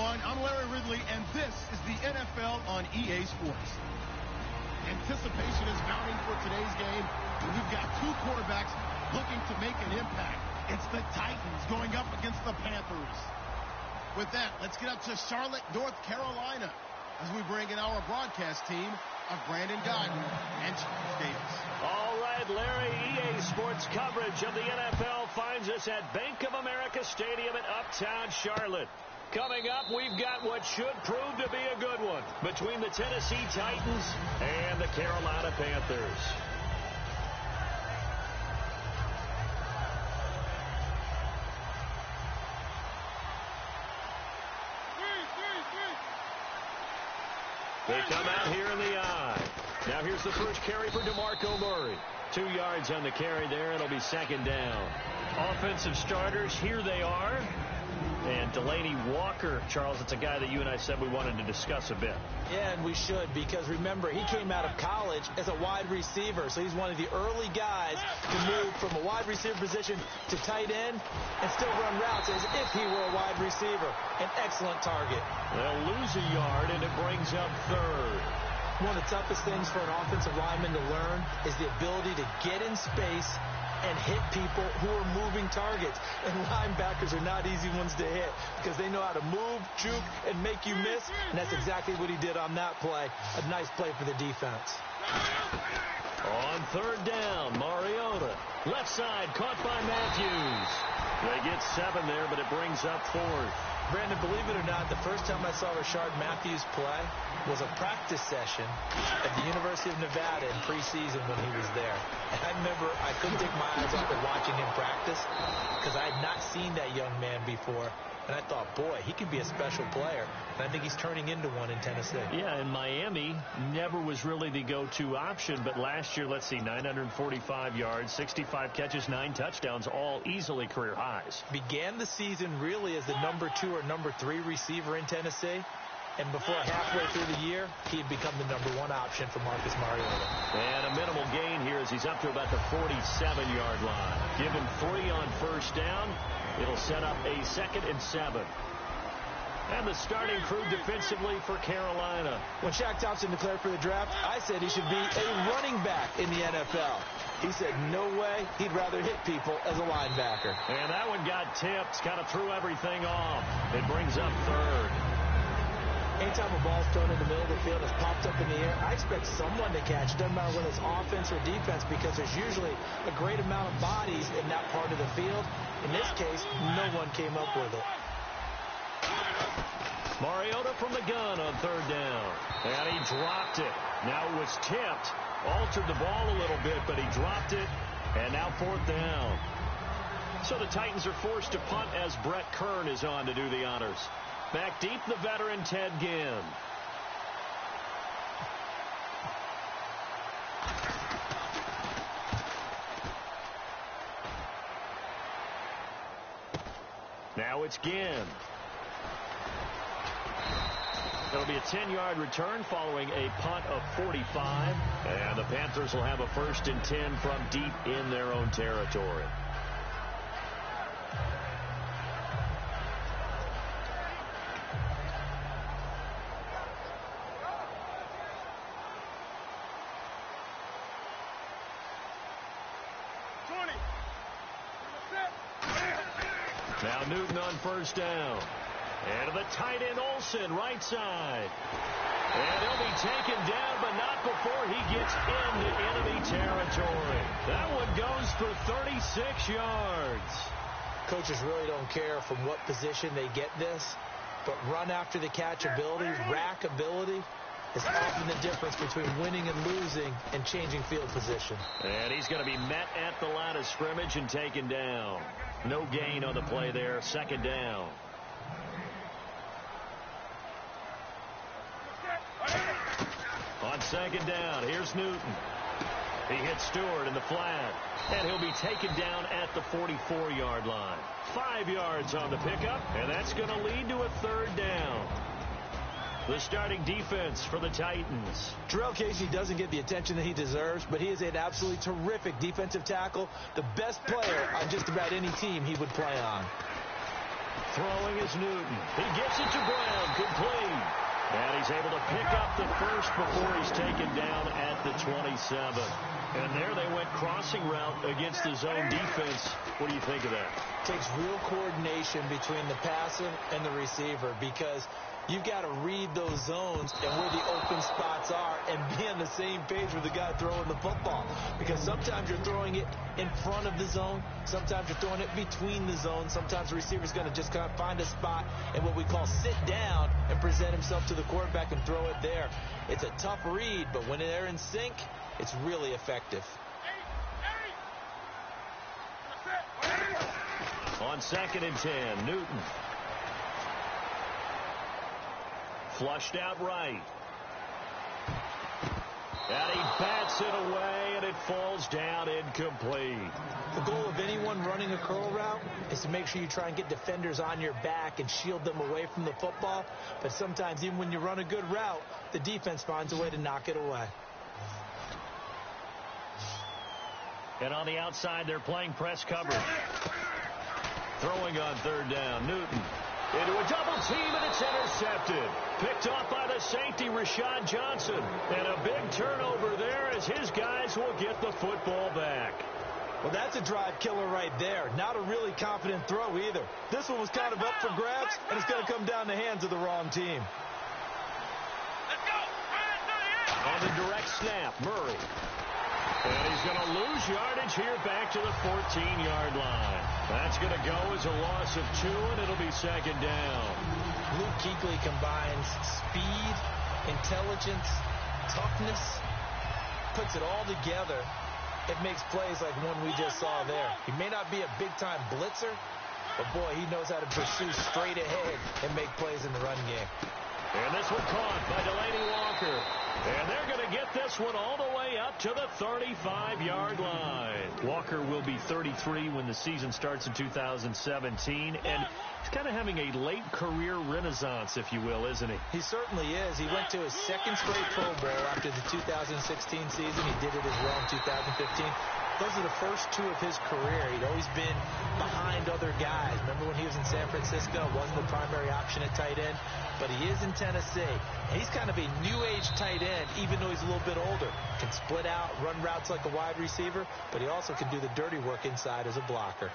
everyone. I'm Larry Ridley, and this is the NFL on EA Sports. Anticipation is mounting for today's game, and we've got two quarterbacks looking to make an impact. It's the Titans going up against the Panthers. With that, let's get up to Charlotte, North Carolina, as we bring in our broadcast team of Brandon Godden and Charles Davis. All right, Larry, EA Sports coverage of the NFL finds us at Bank of America Stadium in Uptown Charlotte. Coming up, we've got what should prove to be a good one between the Tennessee Titans and the Carolina Panthers. They come out here in the eye. Now here's the first carry for DeMarco Murray. 2 yards on the carry there. It'll be second down. Offensive starters, here they are. And Delaney Walker, Charles, it's a guy that you and I said we wanted to discuss a bit. Yeah, and we should, because remember, he came out of college as a wide receiver, so he's one of the early guys to move from a wide receiver position to tight end and still run routes as if he were a wide receiver. An excellent target. They'll lose a yard, and it brings up third. One of the toughest things for an offensive lineman to learn is the ability to get in space and hit people who are moving targets. And linebackers are not easy ones to hit because they know how to move, juke, and make you miss. And that's exactly what he did on that play. A nice play for the defense. On third down, Mariota. Left side, caught by Matthews. They get 7 there, but it brings up fourth. Brandon, believe it or not, the first time I saw Rashard Matthews play was a practice session at the University of Nevada in preseason when he was there. And I remember I couldn't take my eyes off of watching him practice because I had not seen that young man before. And I thought, boy, he could be a special player. And I think he's turning into one in Tennessee. Yeah, and Miami never was really the go-to option. But last year, let's see, 945 yards, 65 catches, 9 touchdowns, all easily career highs. Began the season really as the number 2 or number 3 receiver in Tennessee. And before halfway through the year, he had become the number 1 option for Marcus Mariota. And a minimal gain here as he's up to about the 47-yard line. Give him 3 on first down. It'll set up a 2nd and 7. And the starting crew defensively for Carolina. When Shaq Thompson declared for the draft, I said he should be a running back in the NFL. He said no way, he'd rather hit people as a linebacker. And that one got tipped, kind of threw everything off. It brings up third. Anytime a ball's thrown in the middle of the field, it's popped up in the air, I expect someone to catch. Doesn't matter whether it's offense or defense, because there's usually a great amount of bodies in that part of the field. In this case, no one came up with it. Mariota from the gun on third down. And he dropped it. Now it was tipped. Altered the ball a little bit, but he dropped it. And now fourth down. So the Titans are forced to punt as Brett Kern is on to do the honors. Back deep, the veteran Ted Ginn. Now it's Ginn. It'll be a 10-yard return following a punt of 45. And the Panthers will have a 1st and 10 from deep in their own territory. Now Newton on first down. And to the tight end Olsen, right side. And he'll be taken down, but not before he gets into enemy territory. That one goes for 36 yards. Coaches really don't care from what position they get this, but run after the catch ability, rack ability, is often the difference between winning and losing and changing field position. And he's going to be met at the line of scrimmage and taken down. No gain on the play there. 2nd down. On 2nd down, here's Newton. He hits Stewart in the flat, and he'll be taken down at the 44-yard line. 5 yards on the pickup, and that's going to lead to a 3rd down. The starting defense for the Titans. Terrell Casey doesn't get the attention that he deserves, but he is an absolutely terrific defensive tackle, the best player on just about any team he would play on. Throwing is Newton. He gets it to Brown. Complete. And he's able to pick up the first before he's taken down at the 27. And there they went crossing route against the zone defense. What do you think of that? Takes real coordination between the passer and the receiver, because you've got to read those zones and where the open spots are and be on the same page with the guy throwing the football. Because sometimes you're throwing it in front of the zone. Sometimes you're throwing it between the zones. Sometimes the receiver's going to just kind of find a spot and what we call sit down and present himself to the quarterback and throw it there. It's a tough read, but when they're in sync, it's really effective. On 2nd and 10, Newton. Flushed out right. And he bats it away, and it falls down incomplete. The goal of anyone running a curl route is to make sure you try and get defenders on your back and shield them away from the football. But sometimes, even when you run a good route, the defense finds a way to knock it away. And on the outside, they're playing press coverage. Throwing on 3rd down, Newton. Into a double team, and it's intercepted. Picked off by the safety, Rashad Johnson. And a big turnover there as his guys will get the football back. Well, that's a drive killer right there. Not a really confident throw either. This one was kind of up for grabs, and it's going to come down the hands of the wrong team. Let's go. On the direct snap, Murray. And he's going to lose yardage here back to the 14-yard line. That's going to go as a loss of 2, and it'll be 2nd down. Luke Kuechly combines speed, intelligence, toughness, puts it all together. It makes plays like one we just saw there. He may not be a big-time blitzer, but, boy, he knows how to pursue straight ahead and make plays in the run game. And this one caught by Delaney Walker. And they're going to get this one all the way up to the 35-yard line. Walker will be 33 when the season starts in 2017. And he's kind of having a late career renaissance, if you will, isn't he? He certainly is. He went to his 2nd straight Pro Bowl after the 2016 season. He did it as well in 2015. Those are the first 2 of his career. He'd always been behind other guys. Remember when he was in San Francisco? Wasn't the primary option at tight end. But he is in Tennessee. And he's kind of a new-age tight end, even though he's a little bit older. Can split out, run routes like a wide receiver, but he also can do the dirty work inside as a blocker.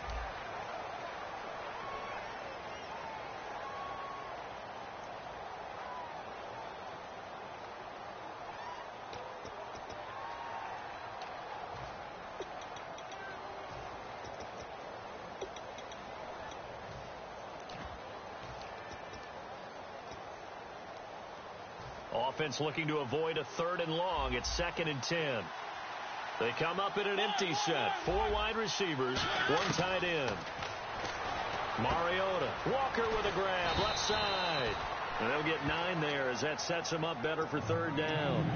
Offense looking to avoid a 3rd and long. It's 2nd and 10. They come up in an empty set. 4 wide receivers, 1 tight end. Mariota. Walker with a grab, left side. And they'll get 9 there as that sets them up better for 3rd down.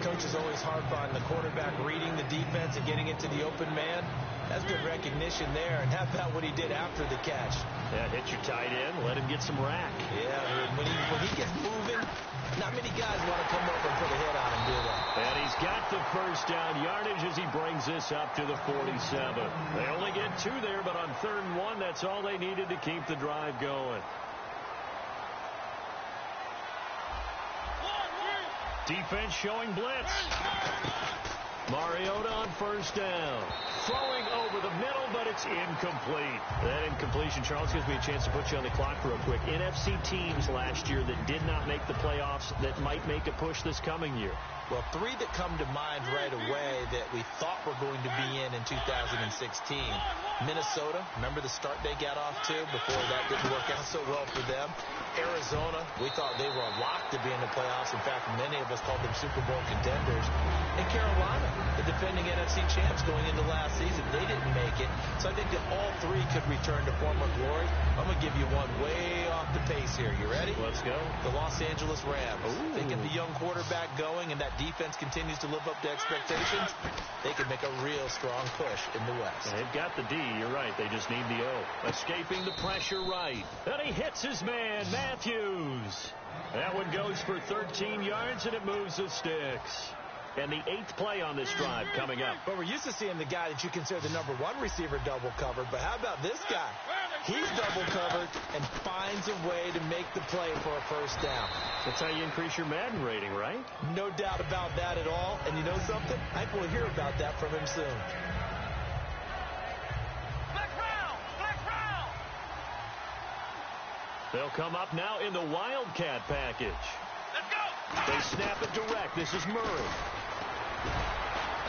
Coaches always harp on the quarterback reading the defense and getting into the open man. That's good recognition there. And how about what he did after the catch? Yeah, hit your tight end, let him get some rack. Yeah, when he gets moving, not many guys want to come over and put a hit on him, do they? And he's got the 1st down yardage as he brings this up to the 47. They only get 2 there, but on 3rd and 1, that's all they needed to keep the drive going. Defense showing blitz. Mariota on 1st down. Throwing over the middle, but it's incomplete. That incompletion, Charles, gives me a chance to put you on the clock real quick. NFC teams last year that did not make the playoffs that might make a push this coming year. Well, 3 that come to mind right away that we thought were going to be in 2016. Minnesota, remember the start they got off to before that didn't work out so well for them. Arizona, we thought they were a lock to be in the playoffs. In fact, many of us called them Super Bowl contenders. And Carolina, the defending NFC champs going into last season, they didn't make it. So I think that all 3 could return to former glory. I'm going to give you one way off the pace here. You ready? Let's go. The Los Angeles Rams. Ooh. They get the young quarterback going, and that defense continues to live up to expectations. They can make a real strong push in the West. They've got the D. You're right. They just need the O. Escaping the pressure right. And he hits his man, Matthews. That one goes for 13 yards, and it moves the sticks. And the 8th play on this drive coming up. But we're used to seeing the guy that you consider the #1 receiver double covered. But how about this guy? He's double covered and finds a way to make the play for a first down. That's how you increase your Madden rating, right? No doubt about that at all. And you know something? I think we'll hear about that from him soon. They'll come up now in the Wildcat package. Let's go. They snap it direct. This is Murray.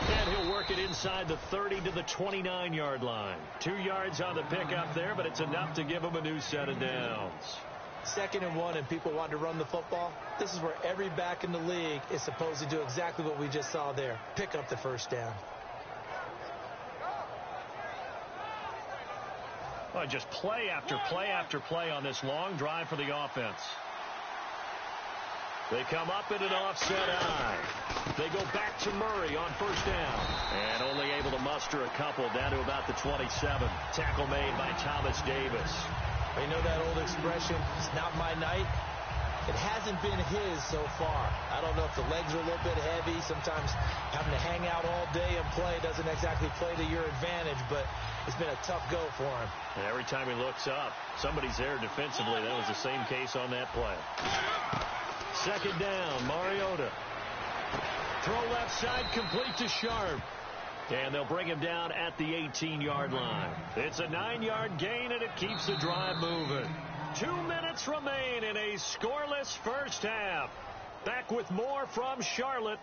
And he'll work it inside the 30 to the 29-yard line. 2 yards on the pickup there, but it's enough to give him a new set of downs. 2nd and 1 and people want to run the football. This is where every back in the league is supposed to do exactly what we just saw there. Pick up the first down. Well, just play after play after play on this long drive for the offense. They come up in an offset eye. They go back to Murray on first down. And only able to muster a couple down to about the 27. Tackle made by Thomas Davis. You know that old expression, it's not my night? It hasn't been his so far. I don't know if the legs are a little bit heavy. Sometimes having to hang out all day and play doesn't exactly play to your advantage, but it's been a tough go for him. And every time he looks up, somebody's there defensively. That was the same case on that play. 2nd down, Mariota. Throw left side, complete to Sharp. And they'll bring him down at the 18-yard line. It's a 9-yard gain, and it keeps the drive moving. 2 minutes remain in a scoreless first half. Back with more from Charlotte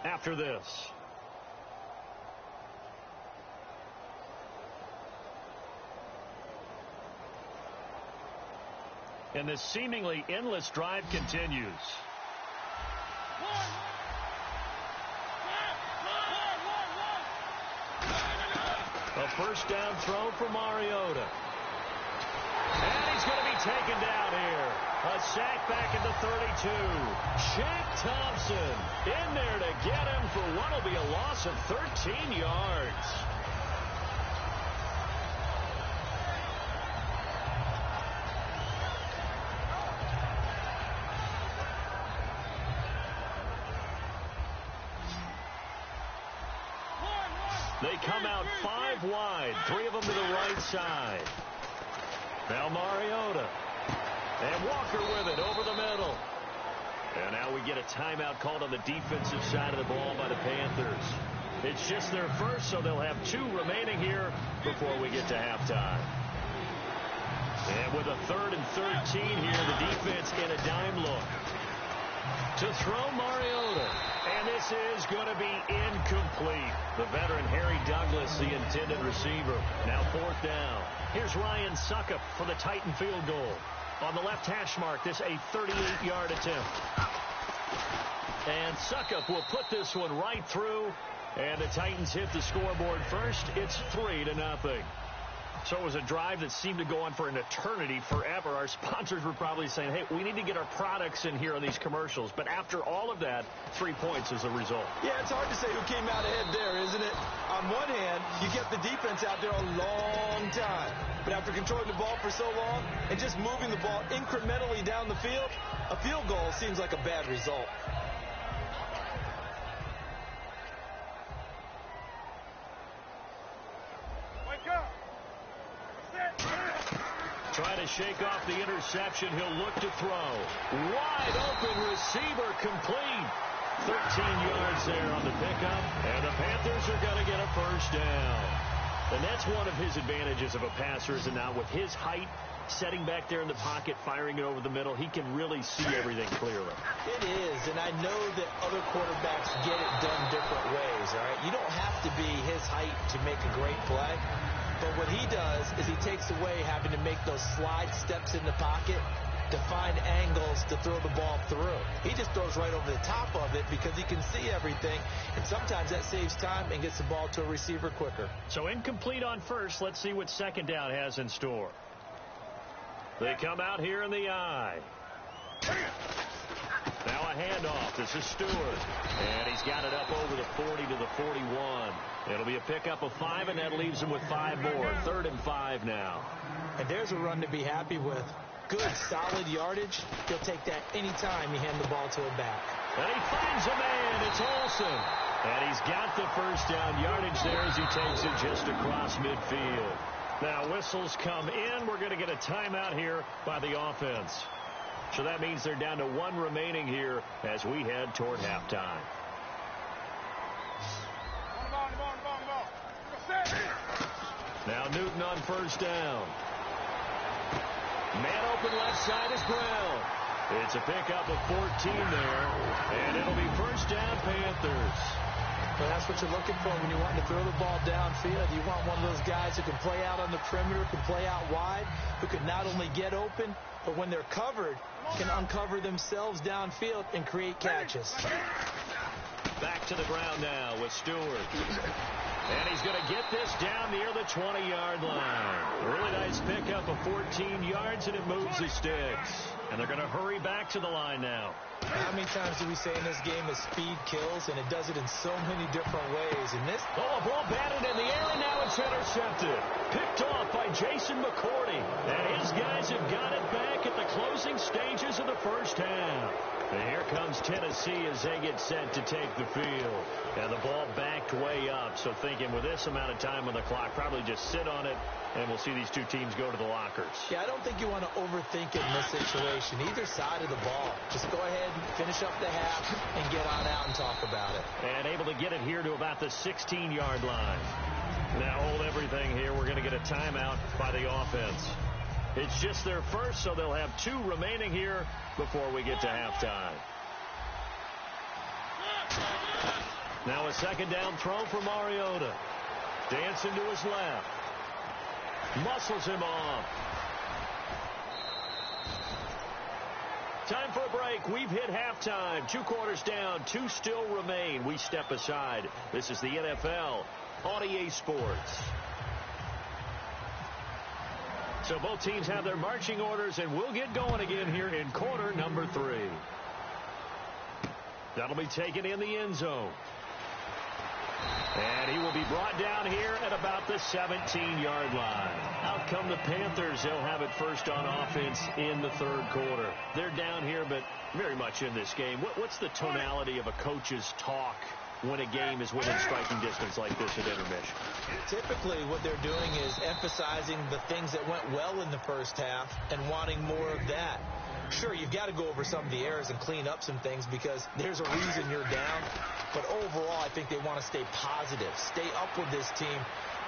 after this. And this seemingly endless drive continues. A first down throw for Mariota. And he's going to be taken down here. A sack back at the 32. Shaq Thompson in there to get him for what will be a loss of 13 yards. They come out 5 wide, 3 of them to the right side. Now Mariota. And Walker with it over the middle. And now we get a timeout called on the defensive side of the ball by the Panthers. It's just their first, so they'll have 2 remaining here before we get to halftime. And with a 3rd and 13 here, the defense in a dime look. To throw Mariota. And this is going to be incomplete. The veteran Harry Douglas, the intended receiver. Now 4th down. Here's Ryan Suckup for the Titan field goal. On the left hash mark, this a 38-yard attempt. And Suckup will put this one right through. And the Titans hit the scoreboard first. It's 3-0. So it was a drive that seemed to go on for an eternity, forever. Our sponsors were probably saying, hey, we need to get our products in here on these commercials. But after all of that, 3 points is the result. Yeah, it's hard to say who came out ahead there, isn't it? On one hand, you get the defense out there a long time. But after controlling the ball for so long and just moving the ball incrementally down the field, a field goal seems like a bad result. Trying to shake off the interception. He'll look to throw. Wide open receiver complete. 13 yards there on the pickup. And the Panthers are going to get a first down. And that's one of his advantages of a passer, is not with his height, setting back there in the pocket, firing it over the middle. He can really see everything clearly. It is, and I know that other quarterbacks get it done different ways, all right? You don't have to be his height to make a great play. But what he does is he takes away having to make those slide steps in the pocket to find angles to throw the ball through. He just throws right over the top of it because he can see everything, and sometimes that saves time and gets the ball to a receiver quicker. So incomplete on first. Let's see what 2nd down has in store. They come out here in the eye. Now a handoff. This is Stewart. And he's got it up over the 40 to the 41. It'll be a pickup of 5, and that leaves him with 5 more. 3rd and 5 now. And there's a run to be happy with. Good, solid yardage. He'll take that any time you hand the ball to a back. And he finds a man. It's Olsen. And he's got the first down yardage there as he takes it just across midfield. Now whistles come in. We're going to get a timeout here by the offense. So that means they're down to 1 remaining here as we head toward halftime. Now Newton on first down. Man open left side is Brown. It's a pickup of 14 there, and it'll be first down Panthers. Well, that's what you're looking for when you want to throw the ball downfield. You want one of those guys who can play out on the perimeter, can play out wide, who can not only get open, but when they're covered, can uncover themselves downfield and create catches. Back to the ground now with Stewart. And he's going to get this down near the 20-yard line. A really nice pickup of 14 yards, and it moves the sticks. And they're going to hurry back to the line now. How many times do we say in this game that speed kills, and it does it in so many different ways? And this... Oh, a ball batted in the air, and now it's intercepted. Picked off by Jason McCourty. And his guys have got it back at the closing stages of the first half. And here comes Tennessee as they get set to take the field. And the ball backed way up. So thinking with this amount of time on the clock, probably just sit on it, and we'll see these two teams go to the lockers. Yeah, I don't think you want to overthink it in this situation. Either side of the ball. Just go ahead and finish up the half and get on out and talk about it. And able to get it here to about the 16-yard line. Now hold everything here. We're going to get a timeout by the offense. It's just their first, so they'll have 2 remaining here before we get to halftime. Now a second down throw for Mariota. Dancing to his left. Muscles him off. Time for a break. We've hit halftime. 2 quarters down. 2 still remain. We step aside. This is the NFL on EA Sports. So both teams have their marching orders, and we'll get going again here in quarter number 3. That'll be taken in the end zone. And he will be brought down here at about the 17-yard line. Out come the Panthers. They'll have it first on offense in the 3rd quarter. They're down here, but very much in this game. What's the tonality of a coach's talk when a game is within striking distance like this at intermission? Typically, what they're doing is emphasizing the things that went well in the first half and wanting more of that. Sure, you've got to go over some of the errors and clean up some things because there's a reason you're down. But overall, I think they want to stay positive, stay up with this team.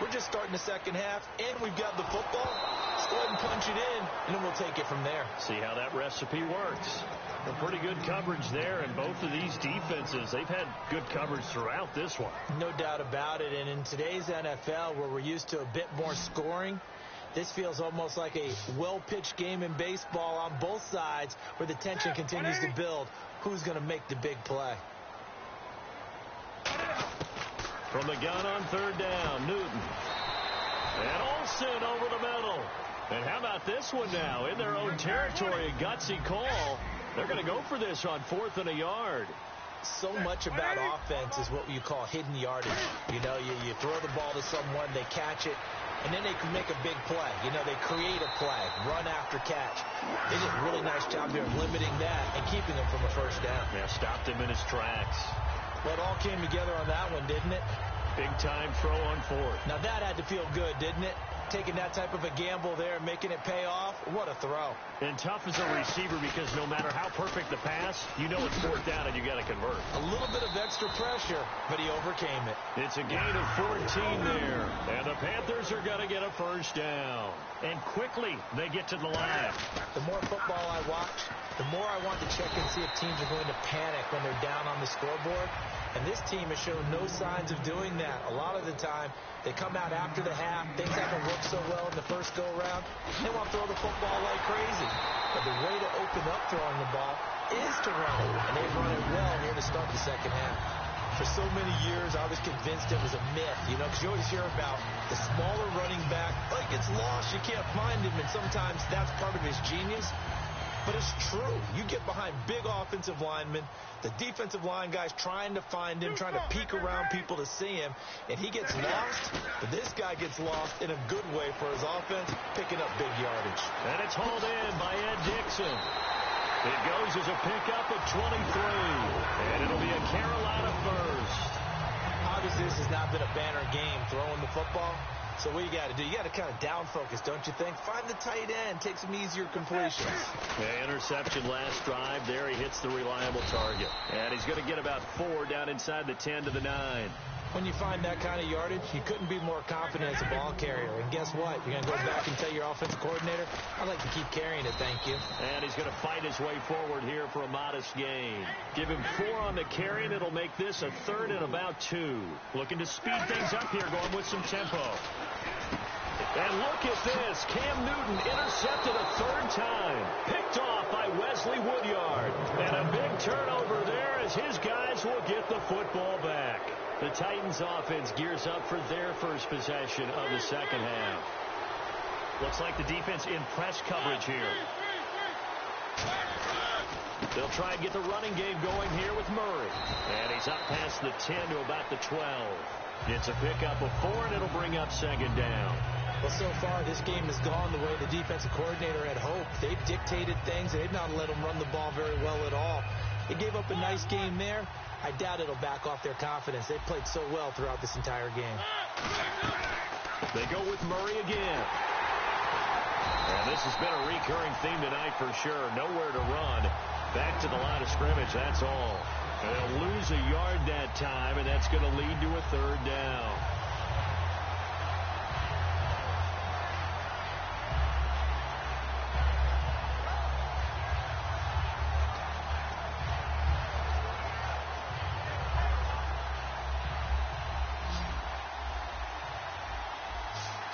We're just starting the second half, and we've got the football. Let's go ahead and punch it in, and then we'll take it from there. See how that recipe works. A pretty good coverage there, and both of these defenses, they've had good coverage throughout this one. No doubt about it, and in today's NFL, where we're used to a bit more scoring, this feels almost like a well-pitched game in baseball on both sides where the tension continues to build. Who's going to make the big play? From the gun on 3rd down, Newton. And Olsen over the middle. And how about this one now? In their own territory, a gutsy call. They're going to go for this on 4th and a yard. So much about offense is what you call hidden yardage. You know, you throw the ball to someone, they catch it, and then they can make a big play. You know, they create a play, run after catch. They did a really nice job there of limiting that and keeping him from a first down. Yeah, stopped him in his tracks. Well, it all came together on that one, didn't it? Big time throw on 4th. Now that had to feel good, didn't it? Taking that type of a gamble there and making it pay off. What a throw. And tough as a receiver because no matter how perfect the pass, you know it's 4th down and you got to convert. A little bit of extra pressure, but he overcame it. It's a gain of 14 there. And the Panthers are going to get a first down. And quickly they get to the line. The more football I watch, the more I want to check and see if teams are going to panic when they're down on the scoreboard. And this team has shown no signs of doing that. A lot of the time, they come out after the half. Things haven't worked so well in the first go-around. They want to throw the football like crazy. But the way to open up throwing the ball is to run it. And they've run it well here to start the second half. For so many years, I was convinced it was a myth, you know, because you always hear about the smaller running back. Like, it's lost. You can't find him. And sometimes that's part of his genius. But it's true. You get behind big offensive linemen, the defensive line guys trying to find him, trying to peek around people to see him, and he gets lost. But this guy gets lost in a good way for his offense, picking up big yardage. And it's hauled in by Ed Dixon. It goes as a pickup of 23, and it'll be a Carolina first. Obviously, this has not been a banner game throwing the football, So what you got to do? You got to kind of down focus, don't you think? Find the tight end. Take some easier completions. Yeah, interception last drive. There he hits the reliable target. And he's going to get about 4 down inside the 10 to the 9. When you find that kind of yardage, you couldn't be more confident as a ball carrier. And guess what? You're going to go back and tell your offensive coordinator, I'd like to keep carrying it, thank you. And he's going to fight his way forward here for a modest gain. Give him 4 on the carry, and it'll make this a 3rd and about 2. Looking to speed things up here, going with some tempo. And look at this. Cam Newton intercepted a 3rd time. Picked off by Wesley Woodyard. And a big turnover there as his guys will get the football back. The Titans offense gears up for their first possession of the second half. Looks like the defense in press coverage here. They'll try and get the running game going here with Murray. And he's up past the 10 to about the 12. It's a pickup of 4, and it'll bring up 2nd down. Well, so far, this game has gone the way the defensive coordinator had hoped. They've dictated things. They've not let them run the ball very well at all. They gave up a nice game there. I doubt it'll back off their confidence. They've played so well throughout this entire game. They go with Murray again. And this has been a recurring theme tonight for sure. Nowhere to run. Back to the line of scrimmage, that's all. And they'll lose a yard that time, and that's going to lead to a 3rd down.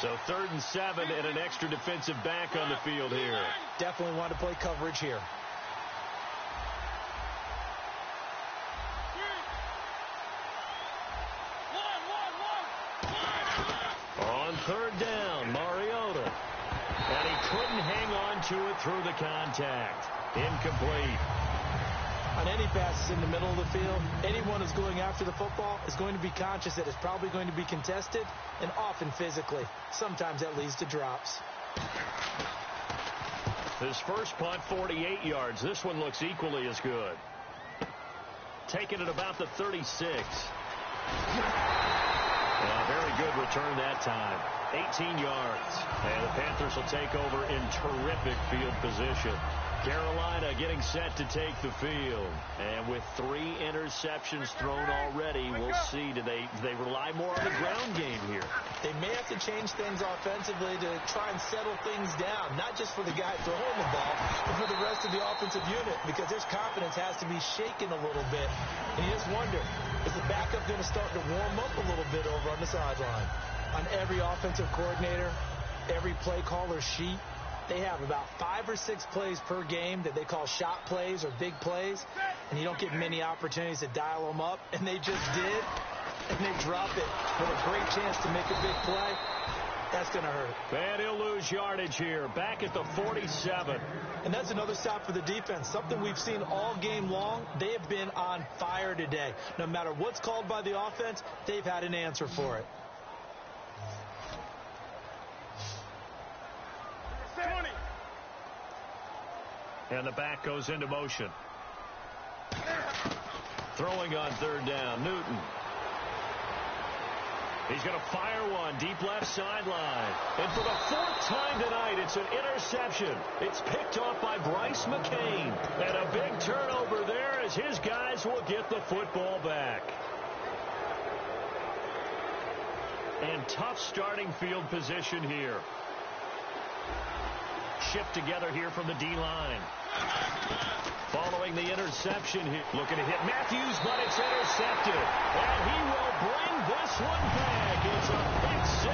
So 3rd and 7 and an extra defensive back on the field here. Definitely want to play coverage here. On 3rd down, Mariota. And he couldn't hang on to it through the contact. Incomplete. On any passes in the middle of the field, anyone who's going after the football is going to be conscious that it's probably going to be contested, and often physically. Sometimes that leads to drops. His first punt, 48 yards. This one looks equally as good. Taking it about the 36. Very good return that time. 18 yards. And the Panthers will take over in terrific field position. Carolina getting set to take the field. And with 3 interceptions thrown already, we'll see. Do they rely more on the ground game here? They may have to change things offensively to try and settle things down, not just for the guy throwing the ball, but for the rest of the offensive unit, because their confidence has to be shaken a little bit. And you just wonder, is the backup going to start to warm up a little bit over on the sideline? On every offensive coordinator, every play caller sheet, they have about 5 or 6 plays per game that they call shot plays or big plays, and you don't get many opportunities to dial them up, and they just did, and they drop it with a great chance to make a big play. That's going to hurt. And he'll lose yardage here, back at the 47. And that's another stop for the defense, something we've seen all game long. They have been on fire today. No matter what's called by the offense, they've had an answer for it. 20. And the back goes into motion. Throwing on 3rd down, Newton. He's going to fire one deep left sideline. And for the 4th time tonight, it's an interception. It's picked off by Bryce McCain. And a big turnover there as his guys will get the football back. And tough starting field position here. Shift together here from the D-line. Following the interception, looking to hit Matthews, but it's intercepted. And he will bring this one back. It's a pick 6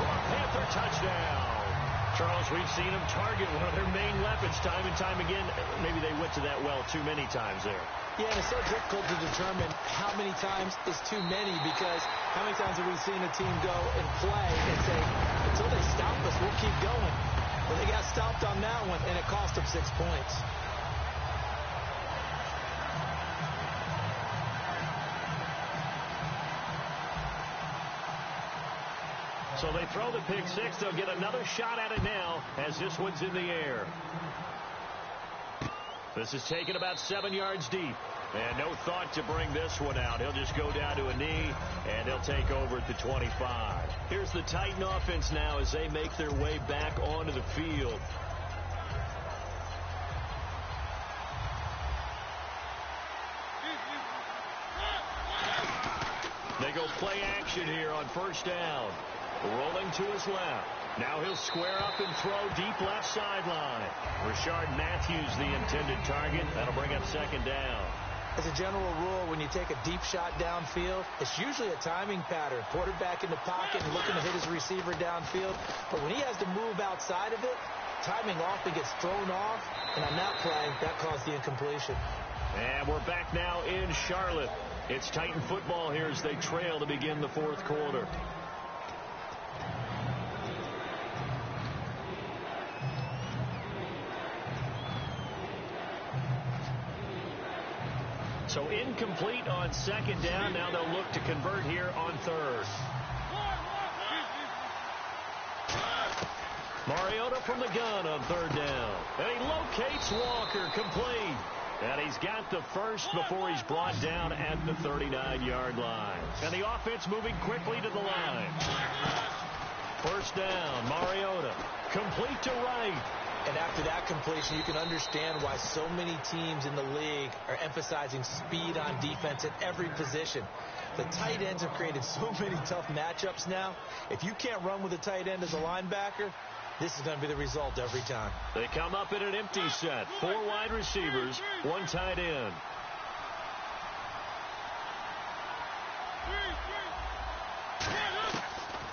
for a Panther touchdown. Charles, we've seen him target one of their main weapons time and time again. Maybe they went to that well too many times there. Yeah, and it's so difficult to determine how many times is too many, because how many times have we seen a team go and play and say, until they stop us, we'll keep going. Well, they got stopped on that one, and it cost them 6 points. So they throw the pick 6. They'll get another shot at it now as this one's in the air. This is taken about 7 yards deep. And no thought to bring this one out. He'll just go down to a knee, and they'll take over at the 25. Here's the Titan offense now as they make their way back onto the field. They go play action here on first down. Rolling to his left. Now he'll square up and throw deep left sideline. Rashard Matthews, the intended target. That'll bring up second down. As a general rule, when you take a deep shot downfield, it's usually a timing pattern. Quarterback in the pocket and looking to hit his receiver downfield. But when he has to move outside of it, timing often gets thrown off. And on that play, that caused the incompletion. And we're back now in Charlotte. It's Titan football here as they trail to begin the fourth quarter. So incomplete on second down. Now they'll look to convert here on third. Mariota from the gun on third down. And he locates Walker, complete. And he's got the first before he's brought down at the 39-yard line. And the offense moving quickly to the line. First down, Mariota. Complete to right. And after that completion, you can understand why so many teams in the league are emphasizing speed on defense at every position. The tight ends have created so many tough matchups now. If you can't run with a tight end as a linebacker, this is going to be the result every time. They come up in an empty set. 4 wide receivers, 1 tight end.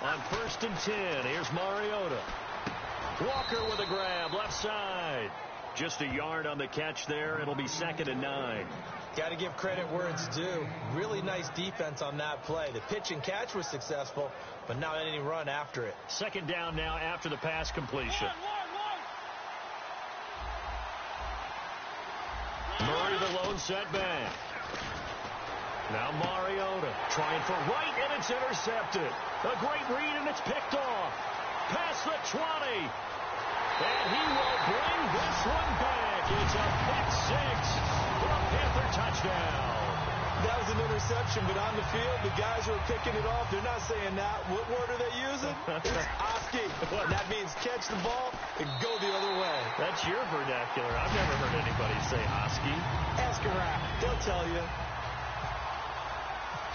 On first and 10, here's Mariota. Walker with a grab, left side. Just a yard on the catch there. It'll be second and 9. Got to give credit where it's due. Really nice defense on that play. The pitch and catch was successful, but not any run after it. Second down now after the pass completion. Murray the lone setback. Now Mariota trying for right, and it's intercepted. A great read, and it's picked off. Past the 20. And he will bring this one back. It's a pick 6 for a Panther touchdown. That was an interception, but on the field, the guys who are picking it off, they're not saying that. What word are they using? It's Oski. And that means catch the ball and go the other way. That's your vernacular. I've never heard anybody say Oski. Ask around. They'll tell you.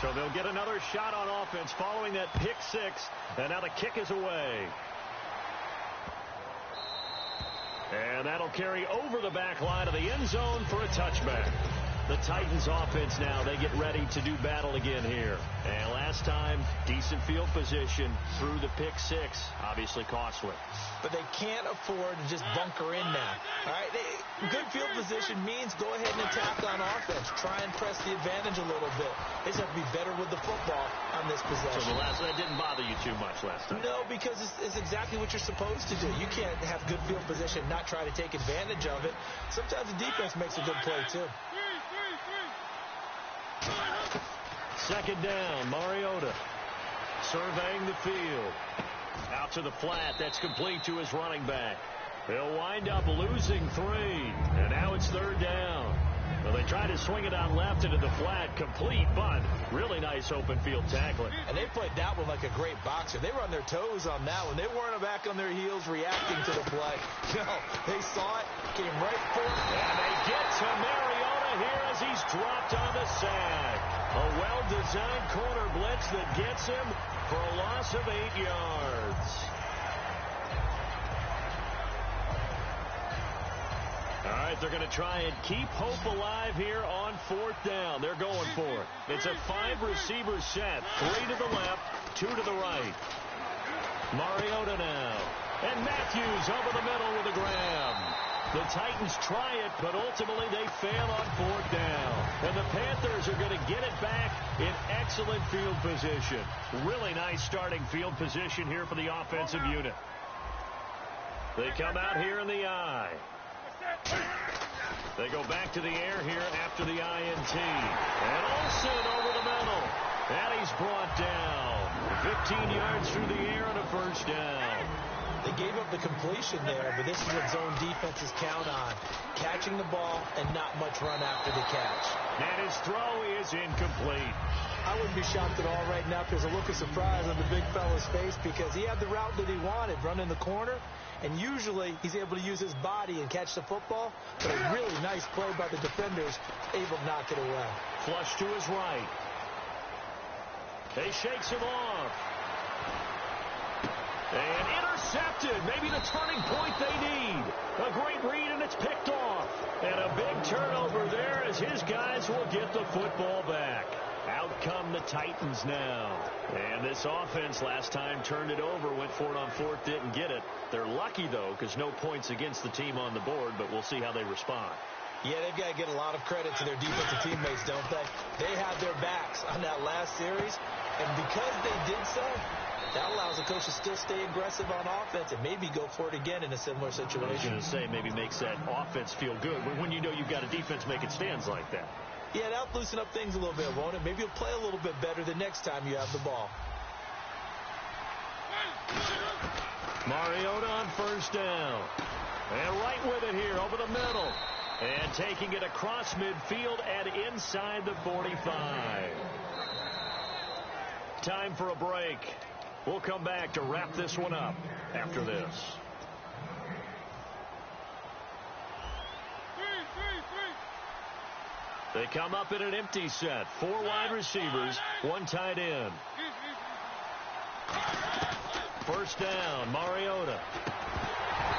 So they'll get another shot on offense following that pick 6, and now the kick is away. And that'll carry over the back line of the end zone for a touchback. The Titans offense now, they get ready to do battle again here. And last time, decent field position through the pick 6, obviously costly. But they can't afford to just bunker in now. All right, good field position means go ahead and attack on offense. Try and press the advantage a little bit. They just have to be better with the football on this possession. So that didn't bother you too much last time? No, because it's exactly what you're supposed to do. You can't have good field position and not try to take advantage of it. Sometimes the defense makes a good play, too. Second down, Mariota surveying the field. Out to the flat, that's complete to his running back. They'll wind up losing 3, and now it's third down. Well, they try to swing it out left into the flat, complete, but really nice open field tackling. And they played that one like a great boxer. They were on their toes on that one. They weren't back on their heels reacting to the play. No, they saw it, came right for it. And they get to Mariota here as he's dropped on the sack. A well-designed corner blitz that gets him for a loss of 8 yards. All right, they're going to try and keep hope alive here on fourth down. They're going for it. It's a 5-receiver set. 3 to the left, 2 to the right. Mariota now. And Matthews over the middle with a grab. The Titans try it, but ultimately they fail on fourth down. And the Panthers are going to get it back in excellent field position. Really nice starting field position here for the offensive unit. They come out here in the I. They go back to the air here after the INT. And Olsen over the middle. And he's brought down. 15 yards through the air and a first down. They gave up the completion there, but this is what zone defenses count on. Catching the ball and not much run after the catch. And his throw is incomplete. I wouldn't be shocked at all right now if there's a look of surprise on the big fella's face because he had the route that he wanted, running the corner, and usually he's able to use his body and catch the football, but a really nice play by the defenders, able to knock it away. Flush to his right. He shakes him off. And intercepted. Maybe the turning point they need. A great read, and it's picked off. And a big turnover there as his guys will get the football back. Out come the Titans now. And this offense last time turned it over, went for it on fourth, didn't get it. They're lucky, though, because no points against the team on the board, but we'll see how they respond. Yeah, they've got to get a lot of credit to their defensive teammates, don't they? They had their backs on that last series, and because they did so, that allows the coach to still stay aggressive on offense and maybe go for it again in a similar situation. I was going to say, maybe makes that offense feel good when you know you've got a defense making stands like that. Yeah, that'll loosen up things a little bit, won't it? Maybe you'll play a little bit better the next time you have the ball. Mariota on first down. And right with it here over the middle. And taking it across midfield and inside the 45. Time for a break. We'll come back to wrap this one up after this. They come up in an empty set. 4 wide receivers, 1 tight end. First down, Mariota.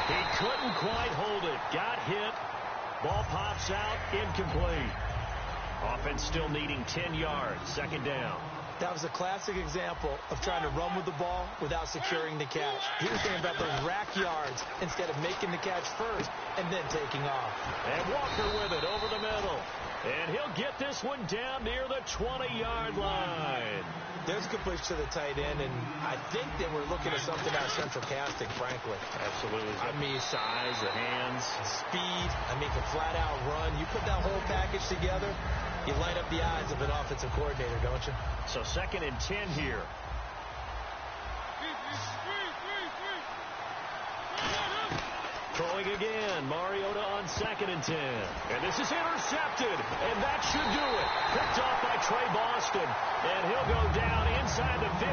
He couldn't quite hold it. Got hit. Ball pops out, incomplete. Offense still needing 10 yards. Second down. That was a classic example of trying to run with the ball without securing the catch. He was thinking about those rack yards instead of making the catch first and then taking off. And Walker with it over the middle. And he'll get this one down near the 20-yard line. There's completion to the tight end, and I think that we're looking at something out of central casting, frankly. Absolutely. I mean, size, the hands. Speed, can flat-out run. You put that whole package together, you light up the eyes of an offensive coordinator, don't you? So 2nd and 10 here. Throwing again. Mariota on 2nd and 10. And this is intercepted. And that should do it. Picked off by Trey Boston. And he'll go down inside the 15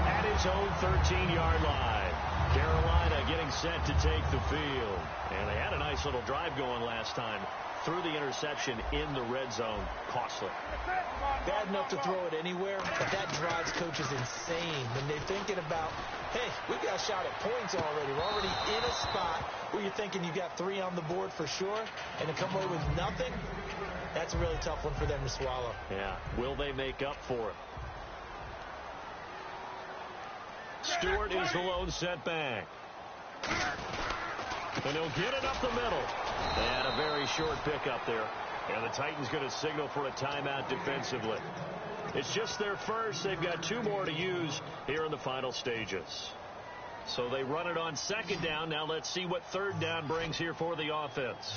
at his own 13-yard line. Carolina getting set to take the field. And they had a nice little drive going last time. Threw the interception in the red zone. Costly. Bad enough to throw it anywhere, but that drives coaches insane when they're thinking about, hey, we got a shot at points already. We're already in a spot where you're thinking you got 3 on the board for sure, and to come away with nothing, that's a really tough one for them to swallow. Yeah. Will they make up for it? Stewart is the lone setback. And he'll get it up the middle. And a very short pickup there. And the Titans going to signal for a timeout defensively. It's just their first. They've got 2 more to use here in the final stages. So they run it on 2nd down. Now let's see what 3rd down brings here for the offense.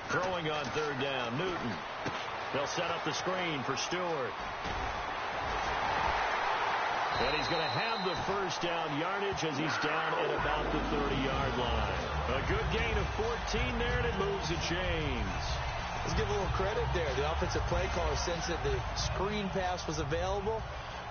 Throwing on 3rd down, Newton. They'll set up the screen for Stewart. And he's going to have the first down yardage as he's down at about the 30-yard line. A good gain of 14 there, and it moves the chains. Let's give a little credit there. The offensive play caller sensed that the screen pass was available.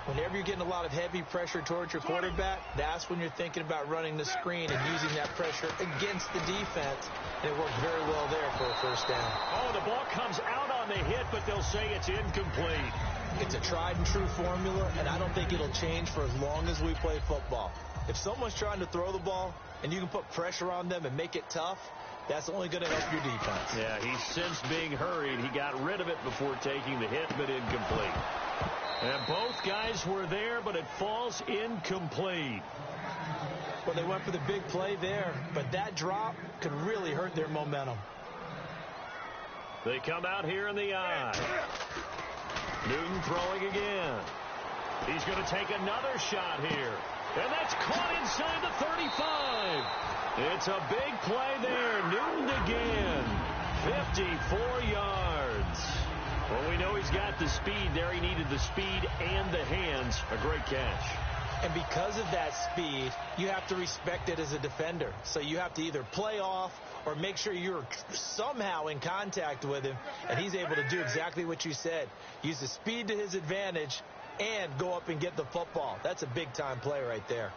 Whenever you're getting a lot of heavy pressure towards your quarterback, that's when you're thinking about running the screen and using that pressure against the defense. And it worked very well there for a first down. Oh, the ball comes out on the hit, but they'll say it's incomplete. It's a tried-and-true formula, and I don't think it'll change for as long as we play football. If someone's trying to throw the ball and you can put pressure on them and make it tough, that's only going to help your defense. Yeah, he sensed being hurried. He got rid of it before taking the hit, but incomplete. And both guys were there, but it falls incomplete. Well, they went for the big play there, but that drop could really hurt their momentum. They come out here in the eye. Newton throwing again. He's going to take another shot here. And that's caught inside the 35. It's a big play there. Newton again. 54 yards. Well, we know he's got the speed there. He needed the speed and the hands. A great catch. And because of that speed, you have to respect it as a defender. So you have to either play off or make sure you're somehow in contact with him, and he's able to do exactly what you said. Use the speed to his advantage and go up and get the football. That's a big-time play right there.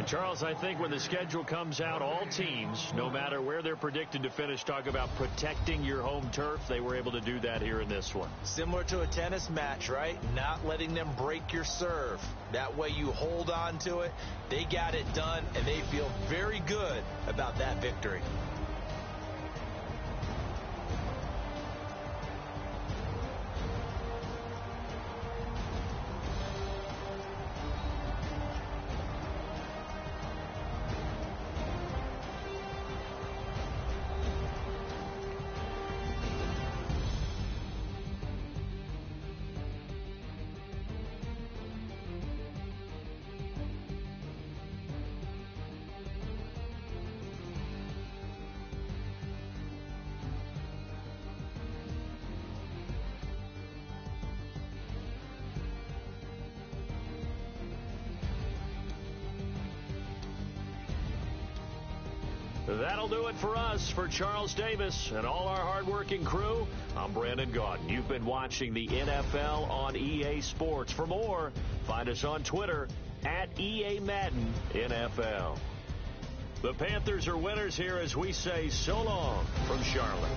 And Charles, I think when the schedule comes out, all teams, no matter where they're predicted to finish, talk about protecting your home turf. They were able to do that here in this one. Similar to a tennis match, right? Not letting them break your serve. That way you hold on to it. They got it done, and they feel very good about that victory. That'll do it for us. For Charles Davis and all our hardworking crew, I'm Brandon Gaudin. You've been watching the NFL on EA Sports. For more, find us on Twitter at EA Madden NFL. The Panthers are winners here as we say so long from Charlotte.